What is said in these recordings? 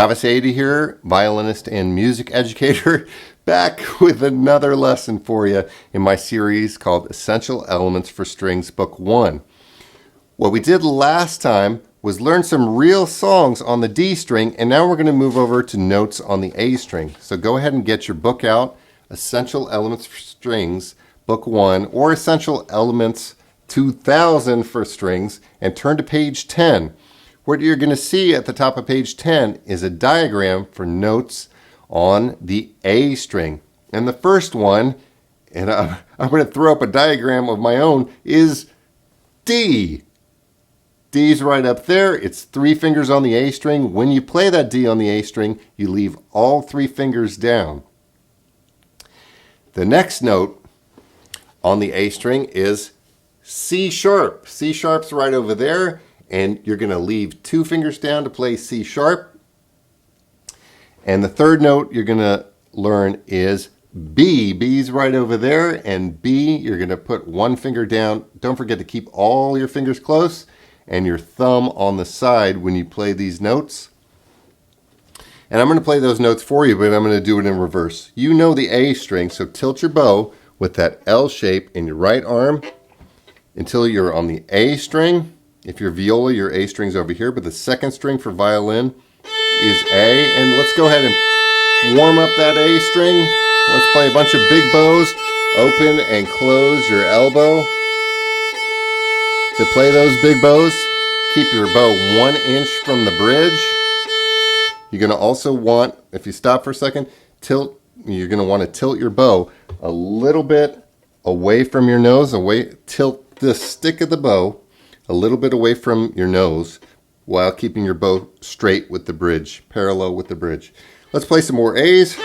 Kaveh Saidi here, violinist and music educator, back with another lesson for you in my series called Essential Elements for Strings Book 1. What we did last time was learn some real songs on the D string, and now we're going to move over to notes on the A string. So go ahead and get your book out, Essential Elements for Strings Book 1, or Essential Elements 2000 for Strings, and turn to page 10. What you're going to see at the top of page 10 is a diagram for notes on the A string. And the first one, and I'm going to throw up a diagram of my own, is D. D's right up there. It's 3 fingers on the A string. When you play that D on the A string, you leave all 3 fingers down. The next note on the A string is C sharp. C sharp's right over there. And you're going to leave 2 fingers down to play C sharp. And the third note you're going to learn is B. B's right over there. And B, you're going to put 1 finger down. Don't forget to keep all your fingers close and your thumb on the side when you play these notes. And I'm going to play those notes for you, but I'm going to do it in reverse. You know the A string, so tilt your bow with that L shape in your right arm until you're on the A string. If you're viola, your A string's over here, but the second string for violin is A. And let's go ahead and warm up that A string. Let's play a bunch of big bows. Open and close your elbow. To play those big bows, keep your bow 1 inch from the bridge. You're going to also want, if you stop for a second, you're going to want to tilt your bow a little bit away from your nose, tilt the stick of the bow a little bit away from your nose while keeping your bow straight with the bridge, parallel with the bridge. Let's play some more A's.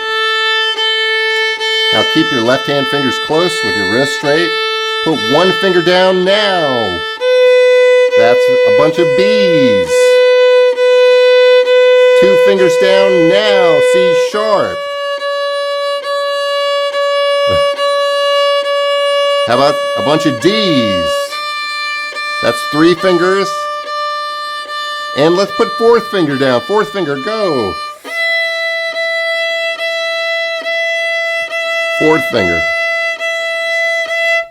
Now keep your left hand fingers close with your wrist straight. Put 1 finger down now. That's a bunch of B's. 2 fingers down now, C sharp. How about a bunch of D's? That's 3 fingers. And let's put 4th finger down. 4th finger, go. 4th finger.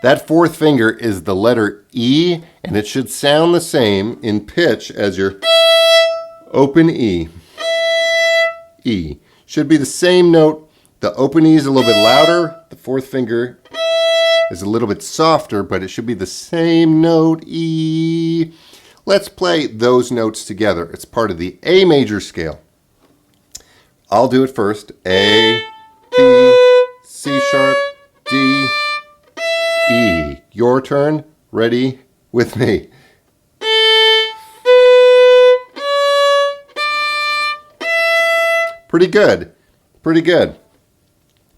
That 4th finger is the letter E, and it should sound the same in pitch as your open E. E. Should be the same note. The open E is a little bit louder. The 4th finger is a little bit softer, but it should be the same note, E. Let's play those notes together. It's part of the A major scale. I'll do it first. A, B, C sharp, D, E. Your turn. Ready with me. Pretty good. Pretty good.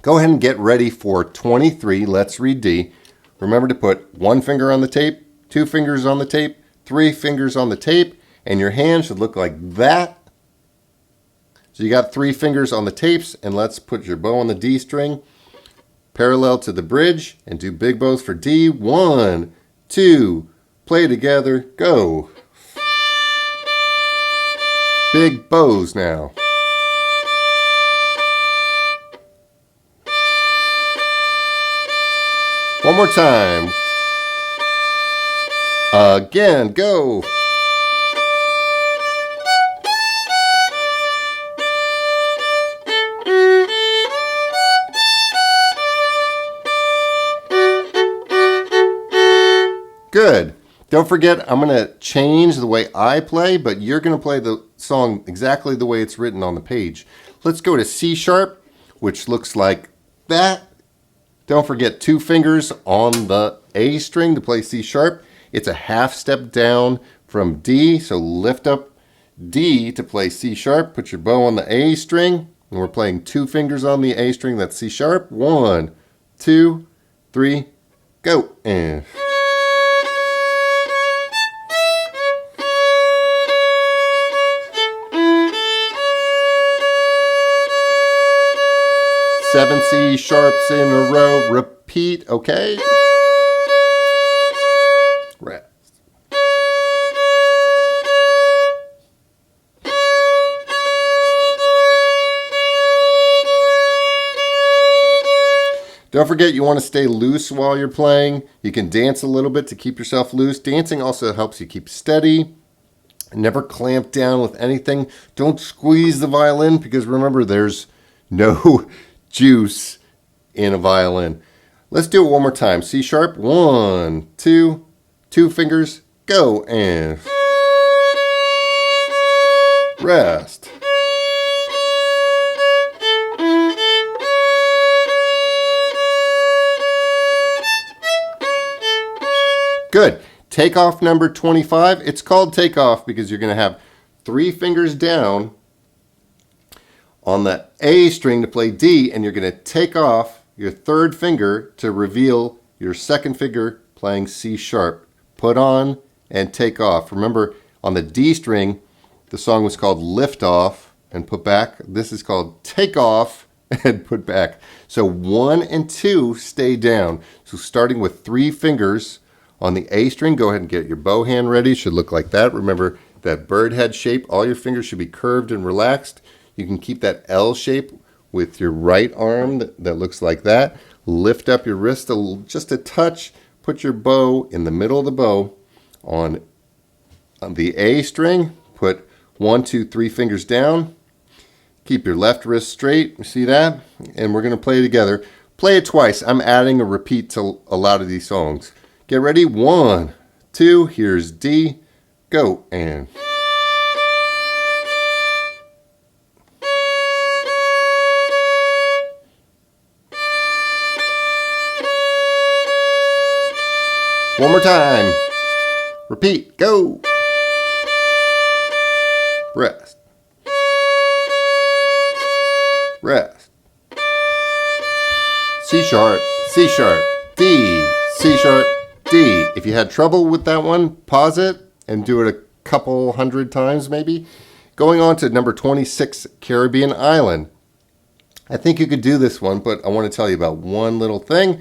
Go ahead and get ready for 23. Let's read D. Remember to put 1 finger on the tape, 2 fingers on the tape, 3 fingers on the tape, and your hand should look like that. So you got 3 fingers on the tapes, and let's put your bow on the D string parallel to the bridge and do big bows for D. 1, 2, play together, go. Big bows now. One more time. Again, go. Good. Don't forget, I'm going to change the way I play, but you're going to play the song exactly the way it's written on the page. Let's go to C sharp, which looks like that. Don't forget 2 fingers on the A string to play C sharp. It's a half step down from D, so lift up D to play C sharp. Put your bow on the A string, and we're playing 2 fingers on the A string. That's C sharp. 1, 2, 3, go. And seven C sharps in a row. Repeat, okay? Rest. Don't forget, you want to stay loose while you're playing. You can dance a little bit to keep yourself loose. Dancing also helps you keep steady. Never clamp down with anything. Don't squeeze the violin because remember, there's no juice in a violin. Let's do it one more time. C sharp, 1, 2, 2 fingers, go, and rest. Good. Takeoff number 25. It's called takeoff because you're going to have 3 fingers down on the A string to play D, and you're going to take off your 3rd finger to reveal your 2nd finger playing C sharp. Put on and take off. Remember, on the D string, the song was called Lift Off and Put Back. This is called Take Off and Put Back. So 1 and 2 stay down. So starting with 3 fingers on the A string, go ahead and get your bow hand ready. It should look like that. Remember that bird head shape. All your fingers should be curved and relaxed. You can keep that L shape with your right arm that looks like that. Lift up your wrist just a touch. Put your bow in the middle of the bow on the A string. Put 1, 2, 3 fingers down. Keep your left wrist straight. You see that? And we're going to play together. Play it twice. I'm adding a repeat to a lot of these songs. Get ready. 1, 2, here's D. Go, and one more time. Repeat. Go. Rest. Rest. C sharp, C sharp, D, C sharp, D. If you had trouble with that one, pause it and do it a couple hundred times maybe. Going on to number 26, Caribbean Island. I think you could do this one, but I want to tell you about one little thing.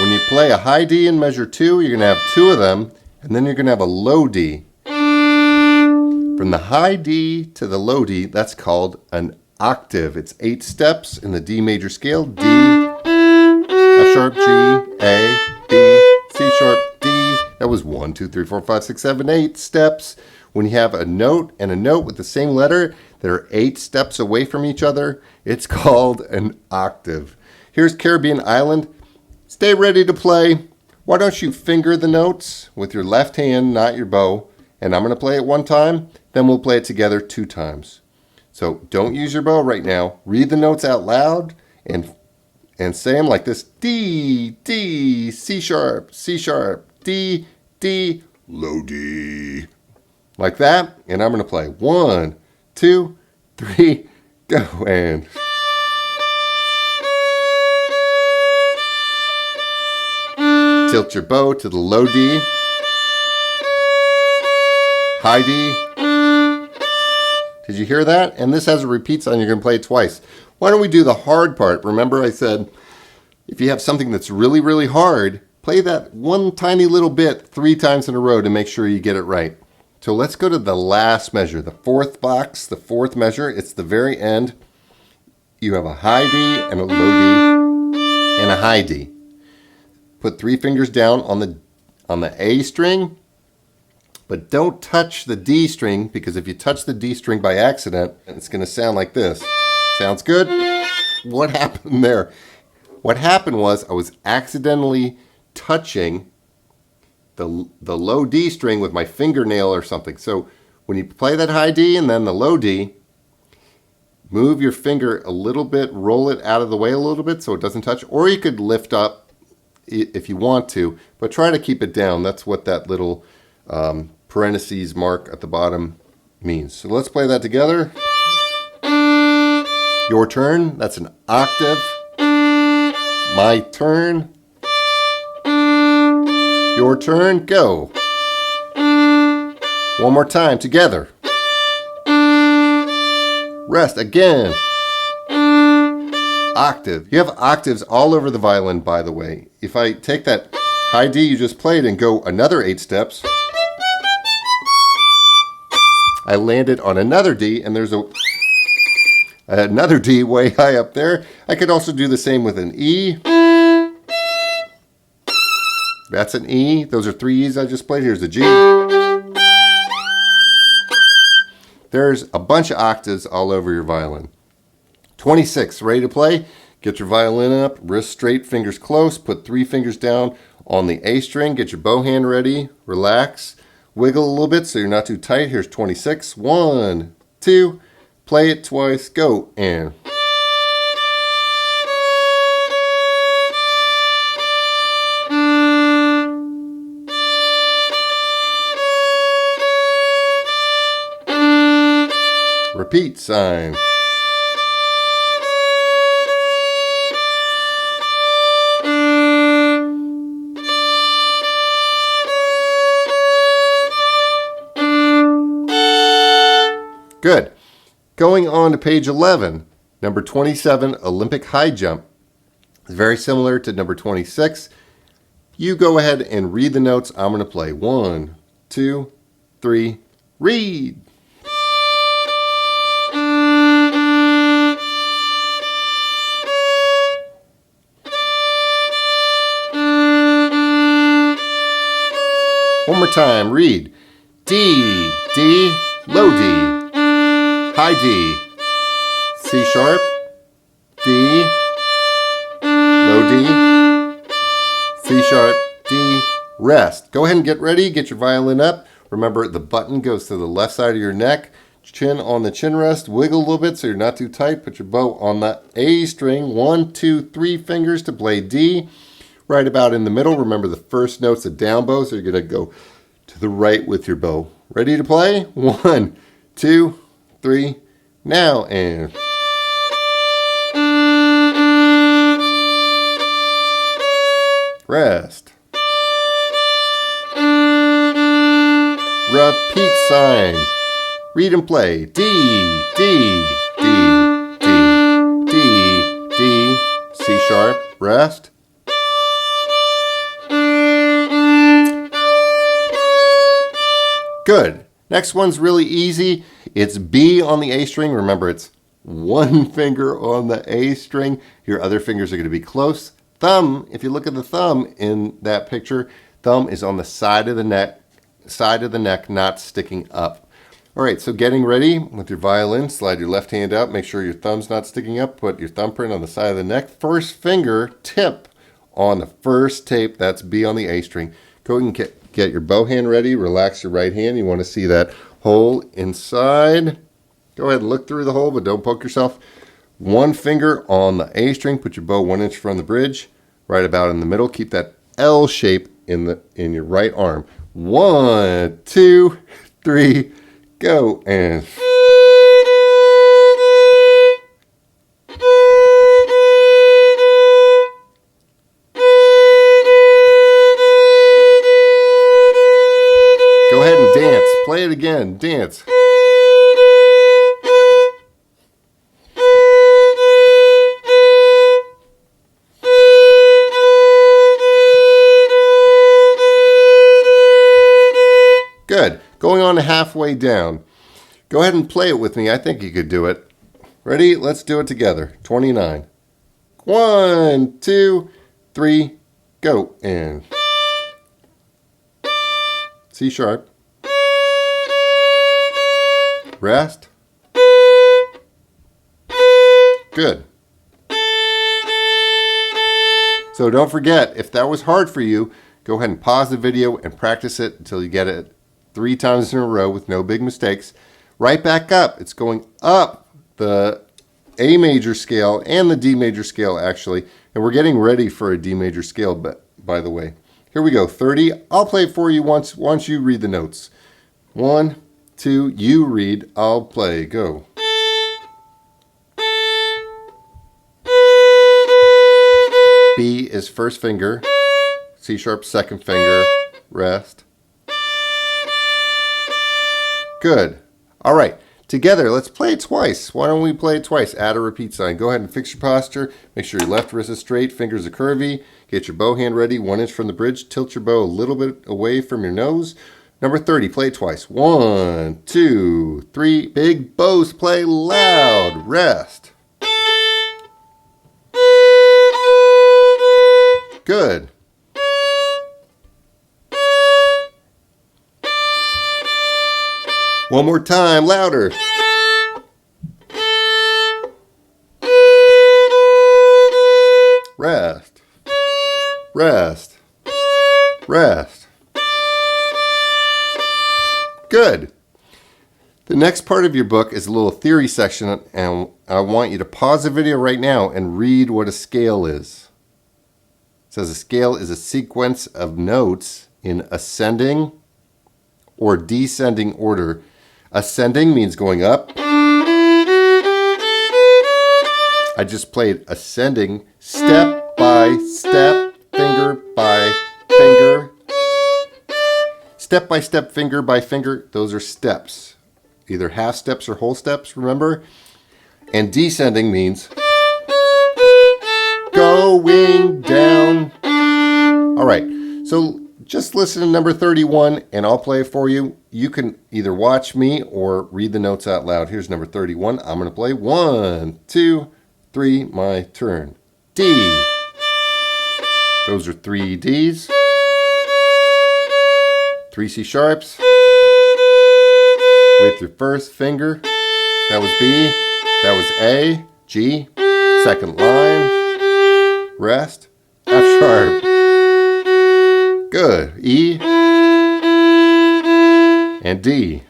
When you play a high D in measure 2, you're going to have 2 of them, and then you're going to have a low D. From the high D to the low D, that's called an octave. It's 8 steps in the D major scale. D, F sharp, G, A, B, C sharp, D. That was 1, 2, 3, 4, 5, 6, 7, 8 steps. When you have a note and a note with the same letter that are 8 steps away from each other, it's called an octave. Here's Caribbean Island. Stay ready to play. Why don't you finger the notes with your left hand, not your bow, and I'm going to play it 1 time, then we'll play it together 2 times. So don't use your bow right now. Read the notes out loud and say them like this. D, D, C sharp, D, D, low D. Like that. And I'm going to play 1, 2, 3, go, and tilt your bow to the low D, high D. Did you hear that? And this has a repeat sign. You're going to play it twice. Why don't we do the hard part? Remember I said if you have something that's really, really hard, play that one tiny little bit 3 times in a row to make sure you get it right. So let's go to the last measure, the 4th box, the 4th measure. It's the very end. You have a high D and a low D and a high D. Put 3 fingers down on the A string, but don't touch the D string, because if you touch the D string by accident, it's going to sound like this. Sounds good? What happened there? What happened was I was accidentally touching the low D string with my fingernail or something. So when you play that high D and then the low D, move your finger a little bit, roll it out of the way a little bit so it doesn't touch, or you could lift up if you want to, but try to keep it down. That's what that little parentheses mark at the bottom means. So let's play that together. Your turn, that's an octave. My turn. Your turn, go. One more time together. Rest again. Octave. You have octaves all over the violin, by the way. If I take that high D you just played and go another 8 steps, I landed on another D, and there's a another D way high up there. I could also do the same with an E. That's an E. Those are 3 E's I just played. Here's a G. There's a bunch of octaves all over your violin. 26, ready to play? Get your violin up, wrist straight, fingers close. Put 3 fingers down on the A string. Get your bow hand ready. Relax. Wiggle a little bit so you're not too tight. Here's 26. 1, 2, play it twice, go, and... repeat sign. Good. Going on to page 11, number 27, Olympic high jump. It's very similar to number 26. You go ahead and read the notes. I'm going to play 1, 2, 3, read. One more time, read. D, D, low D, high D, C sharp, D, low D, C sharp, D, rest. Go ahead and get ready, get your violin up. Remember, the button goes to the left side of your neck, chin on the chin rest, wiggle a little bit so you're not too tight. Put your bow on the A string, 1, 2, 3 fingers to play D. Right about in the middle. Remember, the first note's a down bow, so you're going to go to the right with your bow. Ready to play? 1, 2, 3, now, and... rest. Repeat sign. Read and play. D, D, D, D, D, D, C sharp, rest. Good. Next one's really easy. It's B on the A string. Remember, it's 1 finger on the A string. Your other fingers are going to be close. Thumb, if you look at the thumb in that picture, thumb is on the side of the neck, not sticking up. All right, so getting ready with your violin, slide your left hand out, make sure your thumb's not sticking up, put your thumbprint on the side of the neck. First finger tip on the first tape, that's B on the A string. Go ahead and get your bow hand ready, relax your right hand. You want to see that hole inside. Go ahead and look through the hole, but don't poke yourself. 1 finger on the A string, put your bow 1 inch from the bridge, right about in the middle. Keep that L shape in your right arm. 1, 2, 3, go, and... go ahead and dance. Play it again. Dance. Good. Going on to halfway down. Go ahead and play it with me. I think you could do it. Ready? Let's do it together. 29. 1, 2, 3, go, and... C sharp. Rest. Good. So don't forget, if that was hard for you, go ahead and pause the video and practice it until you get it 3 times in a row with no big mistakes. Right back up. It's going up the A major scale and the D major scale, actually. And we're getting ready for a D major scale, by the way. Here we go, 30. I'll play it for you once you read the notes. 1, 2, you read, I'll play, go. B is first finger, C sharp second finger, rest. Good. All right, together, let's play it twice. Why don't we play it twice? Add a repeat sign. Go ahead and fix your posture. Make sure your left wrist is straight, fingers are curvy. Get your bow hand ready, 1 inch from the bridge. Tilt your bow a little bit away from your nose. Number 30, play it twice. 1, 2, 3. Big bows, play loud. Rest. Good. One more time, louder. Rest. Rest. Rest. Good. The next part of your book is a little theory section, and I want you to pause the video right now and read what a scale is. It says a scale is a sequence of notes in ascending or descending order. Ascending means going up. I just played ascending, step by step, finger by finger. Step by step, finger by finger, those are steps. Either half steps or whole steps, remember? And descending means going down. All right, so just listen to number 31 and I'll play it for you. You can either watch me or read the notes out loud. Here's number 31. I'm going to play 1, 2, 3, my turn. D. Those are 3 Ds. 3 C sharps. With your first finger. That was B. That was A. G. Second line. Rest. F sharp. Good. E. And D.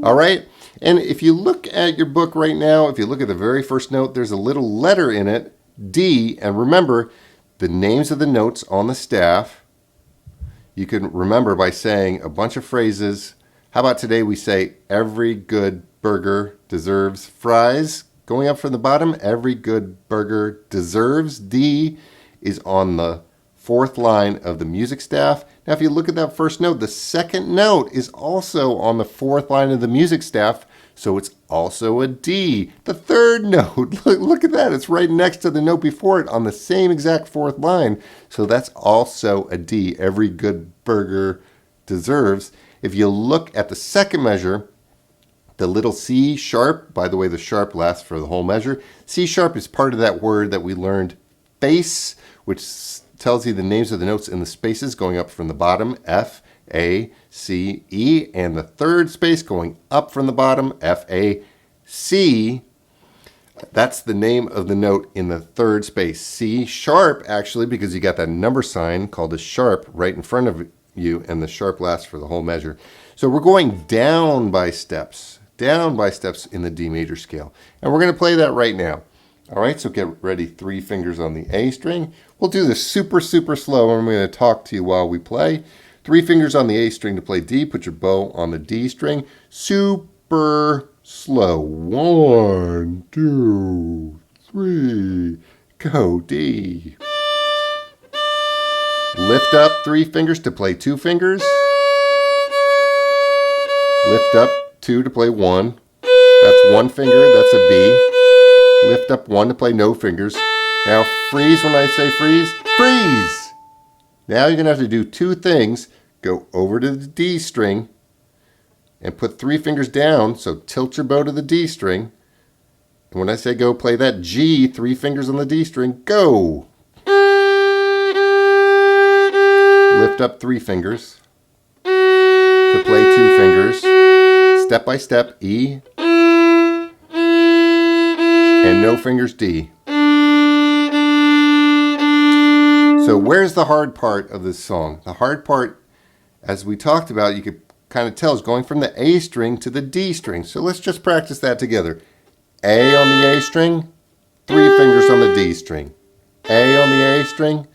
All right. And if you look at your book right now, if you look at the very first note, there's a little letter in it, D. And remember, the names of the notes on the staff, you can remember by saying a bunch of phrases. How about today we say, every good burger deserves fries. Going up from the bottom, every good burger deserves. D is on the 4th line of the music staff. Now, if you look at that first note, the second note is also on the 4th line of the music staff, so it's also a D. The third note, look at that, it's right next to the note before it on the same exact 4th line, so that's also a D. Every good burger deserves. If you look at the second measure, the little C sharp, by the way, the sharp lasts for the whole measure. C sharp is part of that word that we learned, face, which tells you the names of the notes in the spaces going up from the bottom, F, A, C, E, and the third space going up from the bottom, F, A, C. That's the name of the note in the third space. C sharp, actually, because you got that number sign called a sharp right in front of you, and the sharp lasts for the whole measure. So we're going down by steps in the D major scale. And we're going to play that right now. All right, so get ready, 3 fingers on the A string. We'll do this super, super slow, and I'm going to talk to you while we play. 3 fingers on the A string to play D. Put your bow on the D string. Super slow. 1, 2, 3. Go, D. Lift up 3 fingers to play 2 fingers. Lift up 2 to play 1. That's 1 finger, that's a B. Lift up 1 to play no fingers. Now freeze when I say freeze. Freeze! Now you're going to have to do 2 things. Go over to the D string and put 3 fingers down. So tilt your bow to the D string. And when I say go, play that G, 3 fingers on the D string. Go! Lift up 3 fingers to play 2 fingers. Step by step, E. And no fingers, D. So where's the hard part of this song? The hard part, as we talked about, you could kind of tell, is going from the A string to the D string. So let's just practice that together. A on the A string, 3 fingers on the D string. A on the A string,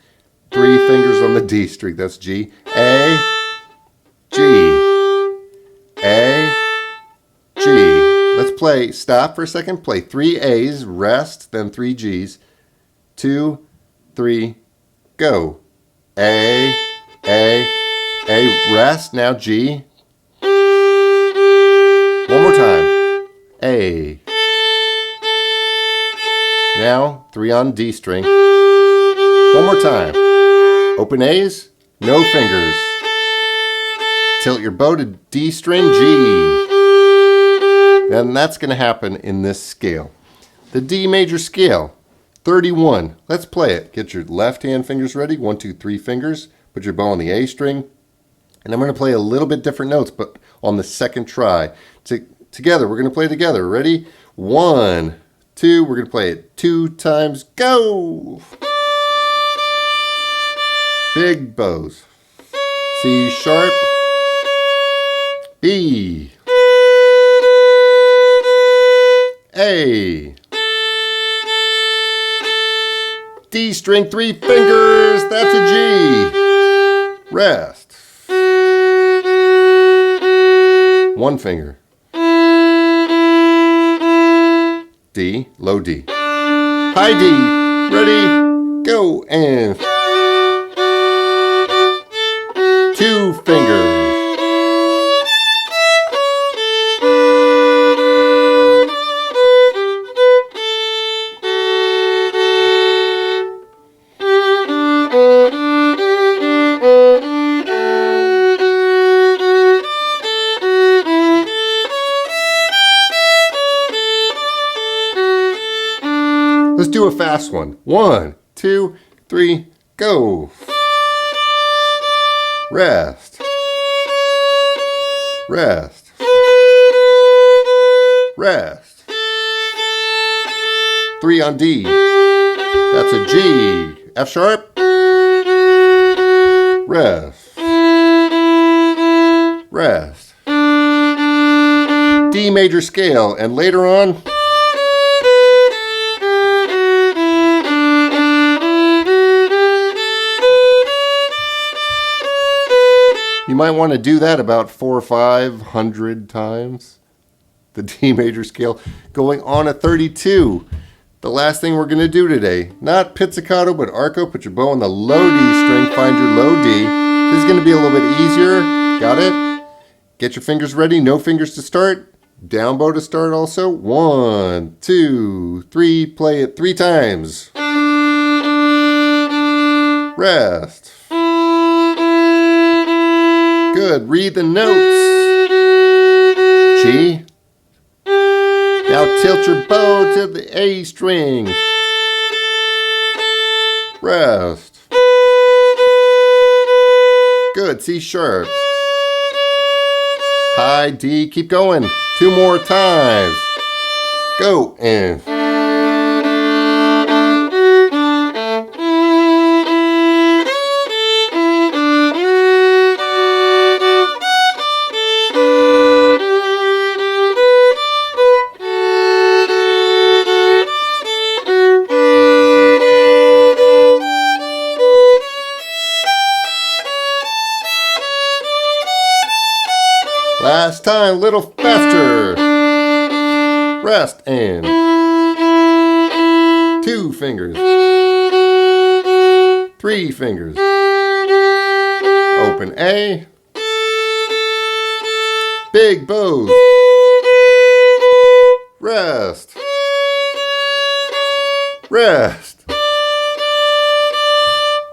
3 fingers on the D string. That's G. A, G. A, G. Let's play, stop for a second, play 3 A's, rest, then 3 G's. 2, 3, go. A, rest, now G. One more time. A. Now 3 on D string. One more time. Open A's, no fingers. Tilt your bow to D string G. And that's going to happen in this scale. The D major scale, 31. Let's play it. Get your left hand fingers ready. 1, 2, 3 fingers. Put your bow on the A string. And I'm going to play a little bit different notes, but on the second try. Together, we're going to play together. Ready? 1, 2. We're going to play it 2 times. Go! Big bows. C sharp. B. A. D string, 3 fingers. That's a G. Rest. 1 finger. D, low D. High D. Ready? Go. And 2 fingers. Let's do a fast one. 1, 2, 3, go. Rest. Rest. Rest. 3 on D. That's a G. F sharp. Rest. Rest. D major scale, and later on, you might want to do that about 400 or 500 times. The D major scale going on a 32. The last thing we're going to do today, not pizzicato, but arco. Put your bow on the low D string. Find your low D. This is going to be a little bit easier. Got it? Get your fingers ready. No fingers to start. Down bow to start also. 1, 2, 3. Play it 3 times. Rest. Good. Read the notes. G. Now tilt your bow to the A string. Rest. Good. C sharp. High D. Keep going. 2 more times. Go. And last time, little faster. Rest and 2 fingers. 3 fingers. Open A. Big bows. Rest. Rest.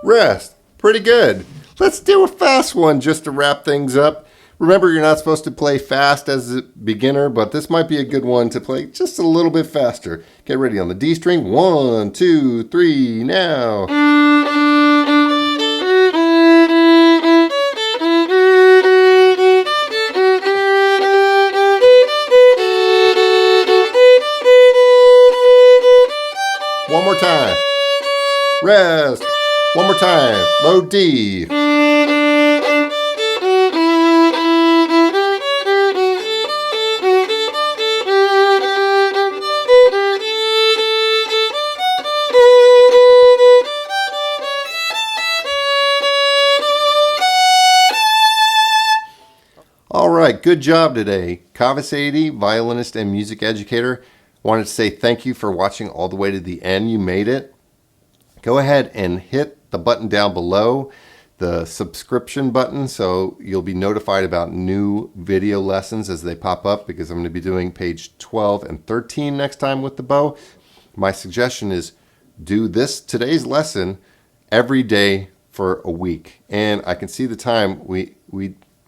Rest. Pretty good. Let's do a fast one just to wrap things up. Remember, you're not supposed to play fast as a beginner, but this might be a good one to play just a little bit faster. Get ready on the D string. 1, 2, 3, now. One more time. Rest. One more time. Low D. All right, good job today. Kaveh Saidi, violinist and music educator. Wanted to say thank you for watching all the way to the end. You made it. Go ahead and hit the button down below, the subscription button, so you'll be notified about new video lessons as they pop up, because I'm going to be doing page 12 and 13 next time with the bow. My suggestion is do today's lesson every day for a week. And I can see the time. We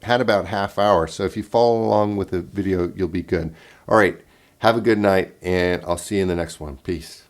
had about half hour. So if you follow along with the video, you'll be good. All right. Have a good night, and I'll see you in the next one. Peace.